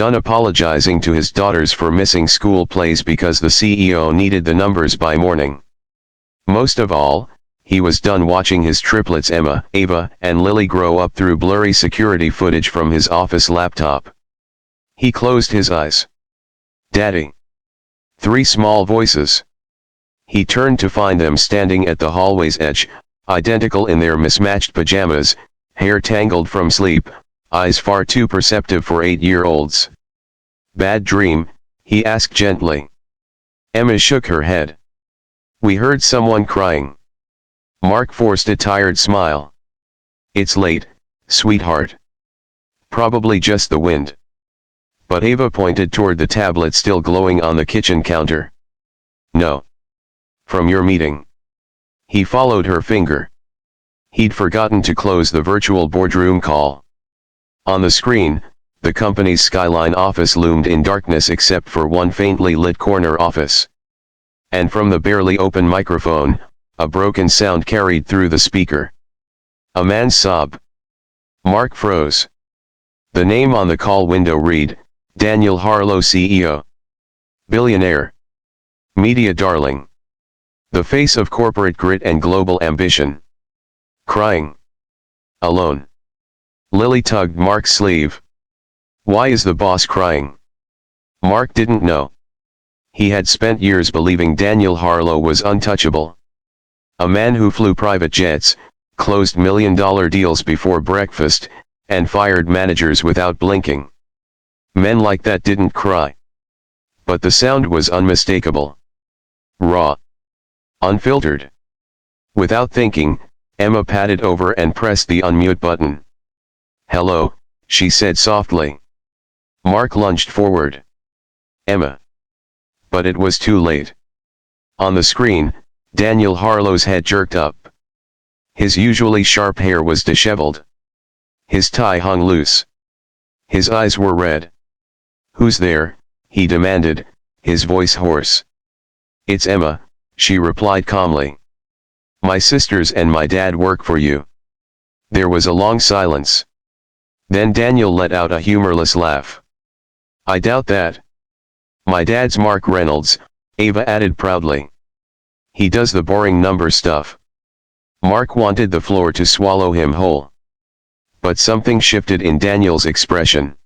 done apologizing to his daughters for missing school plays because the CEO needed the numbers by morning. Most of all, he was done watching his triplets Emma, Ava, and Lily grow up through blurry security footage from his office laptop. He closed his eyes. "Daddy." 3 small voices. He turned to find them standing at the hallway's edge, identical in their mismatched pajamas, hair tangled from sleep, eyes far too perceptive for 8-year-olds. "Bad dream?" he asked gently. Emma shook her head. "We heard someone crying." Mark forced a tired smile. "It's late, sweetheart. Probably just the wind." But Ava pointed toward the tablet still glowing on the kitchen counter. "No. From your meeting." He followed her finger. He'd forgotten to close the virtual boardroom call. On the screen, the company's Skyline office loomed in darkness except for one faintly lit corner office. And from the barely open microphone, a broken sound carried through the speaker. A man's sob. Mark froze. The name on the call window read, Daniel Harlow, CEO. Billionaire. Media darling. The face of corporate grit and global ambition. Crying. Alone. Lily tugged Mark's sleeve. "Why is the boss crying?" Mark didn't know. He had spent years believing Daniel Harlow was untouchable. A man who flew private jets, closed million-dollar deals before breakfast, and fired managers without blinking. Men like that didn't cry. But the sound was unmistakable. Raw. Unfiltered. Without thinking, Emma padded over and pressed the unmute button. "Hello," she said softly. Mark lunged forward. "Emma." But it was too late. On the screen, Daniel Harlow's head jerked up. His usually sharp hair was disheveled. His tie hung loose. His eyes were red. "Who's there?" he demanded, his voice hoarse. "It's Emma," she replied calmly. "My sisters and my dad work for you." There was a long silence. Then Daniel let out a humorless laugh. "I doubt that." "My dad's Mark Reynolds," Ava added proudly. "He does the boring number stuff." Mark wanted the floor to swallow him whole. But something shifted in Daniel's expression.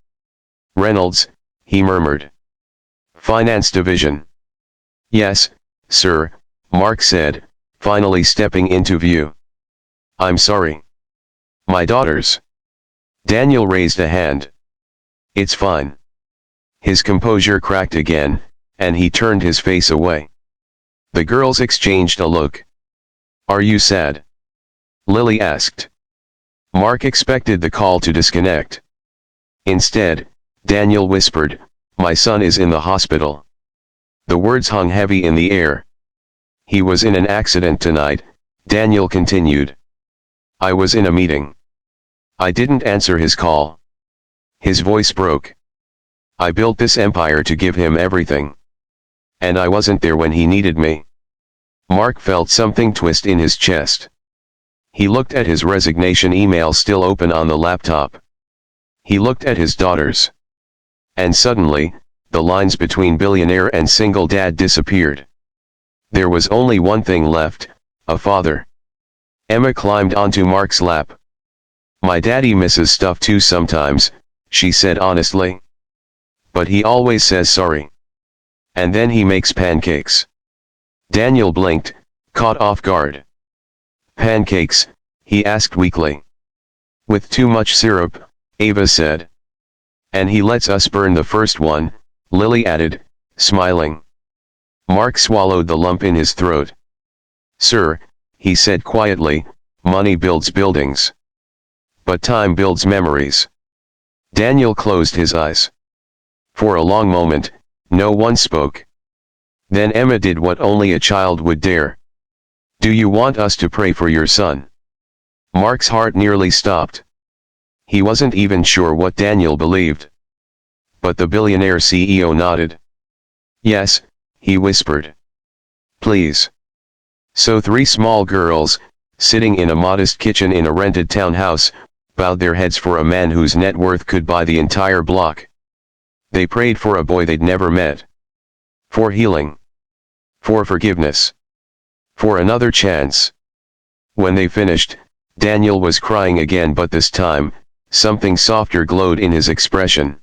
"Reynolds," he murmured. "Finance division." "Yes, sir," Mark said, finally stepping into view. "I'm sorry." "My daughters." Daniel raised a hand. "It's fine." His composure cracked again, and he turned his face away. The girls exchanged a look. "Are you sad?" Lily asked. Mark expected the call to disconnect. Instead, Daniel whispered, "My son is in the hospital." The words hung heavy in the air. "He was in an accident tonight," Daniel continued. "I was in a meeting. I didn't answer his call." His voice broke. "I built this empire to give him everything. And I wasn't there when he needed me." Mark felt something twist in his chest. He looked at his resignation email still open on the laptop. He looked at his daughters. And suddenly, the lines between billionaire and single dad disappeared. There was only one thing left, a father. Emma climbed onto Mark's lap. "My daddy misses stuff too sometimes," she said honestly. "But he always says sorry. And then he makes pancakes." Daniel blinked, caught off guard. "Pancakes?" he asked weakly. "With too much syrup," Ava said. "And he lets us burn the first one," Lily added, smiling. Mark swallowed the lump in his throat. "Sir," he said quietly, "money builds buildings. But time builds memories." Daniel closed his eyes. For a long moment, no one spoke. Then Emma did what only a child would dare. "Do you want us to pray for your son?" Mark's heart nearly stopped. He wasn't even sure what Daniel believed. But the billionaire CEO nodded. "Yes," he whispered. "Please." So 3 small girls, sitting in a modest kitchen in a rented townhouse, bowed their heads for a man whose net worth could buy the entire block. They prayed for a boy they'd never met. For healing. For forgiveness. For another chance. When they finished, Daniel was crying again, but this time, something softer glowed in his expression.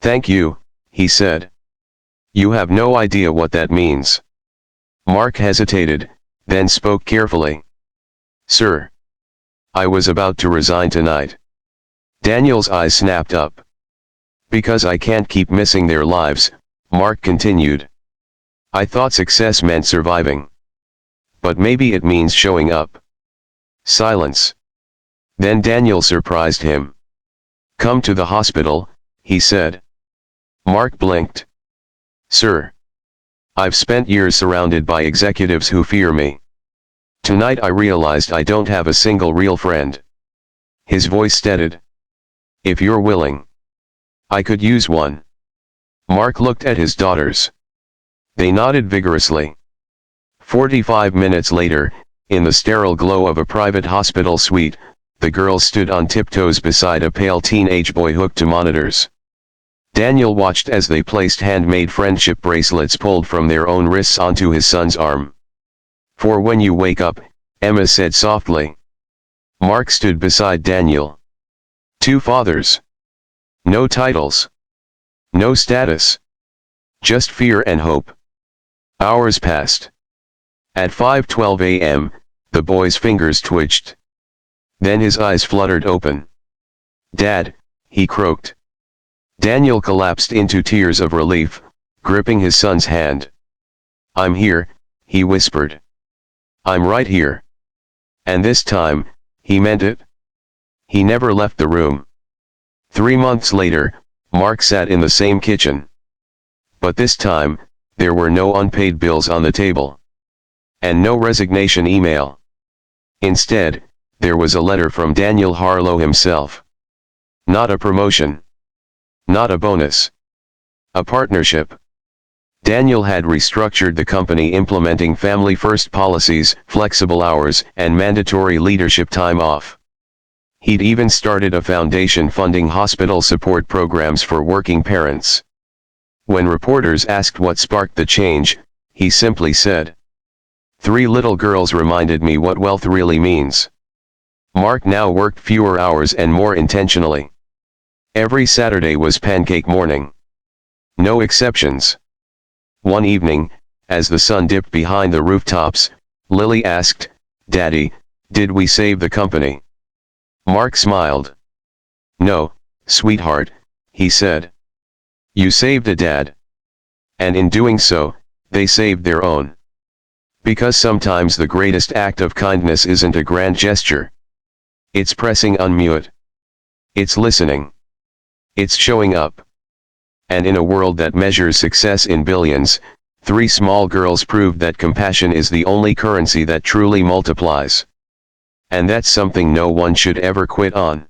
"Thank you," he said. "You have no idea what that means." Mark hesitated, then spoke carefully. "Sir, I was about to resign tonight." Daniel's eyes snapped up. "Because I can't keep missing their lives," Mark continued. "I thought success meant surviving. But maybe it means showing up." Silence. Then Daniel surprised him. "Come to the hospital," he said. Mark blinked. "Sir, I've spent years surrounded by executives who fear me. Tonight I realized I don't have a single real friend." His voice steadied. "If you're willing, I could use one." Mark looked at his daughters. They nodded vigorously. 45 minutes later, in the sterile glow of a private hospital suite, the girls stood on tiptoes beside a pale teenage boy hooked to monitors. Daniel watched as they placed handmade friendship bracelets pulled from their own wrists onto his son's arm. "For when you wake up," Emma said softly. Mark stood beside Daniel. 2 fathers. No titles. No status. Just fear and hope. Hours passed. At 5:12 a.m., the boy's fingers twitched. Then his eyes fluttered open. "Dad," he croaked. Daniel collapsed into tears of relief, gripping his son's hand. "I'm here," he whispered. "I'm right here." And this time, he meant it. He never left the room. 3 months later, Mark sat in the same kitchen. But this time, there were no unpaid bills on the table. And no resignation email. Instead, there was a letter from Daniel Harlow himself. Not a promotion. Not a bonus. A partnership. Daniel had restructured the company, implementing family-first policies, flexible hours, and mandatory leadership time off. He'd even started a foundation funding hospital support programs for working parents. When reporters asked what sparked the change, he simply said, "3 little girls reminded me what wealth really means." Mark now worked fewer hours and more intentionally. Every Saturday was pancake morning. No exceptions. One evening, as the sun dipped behind the rooftops, Lily asked, "Daddy, did we save the company?" Mark smiled. "No, sweetheart," he said. "You saved a dad. And in doing so, they saved their own. Because sometimes the greatest act of kindness isn't a grand gesture. It's pressing unmute. It's listening. It's showing up." And in a world that measures success in billions, 3 small girls proved that compassion is the only currency that truly multiplies. And that's something no one should ever quit on.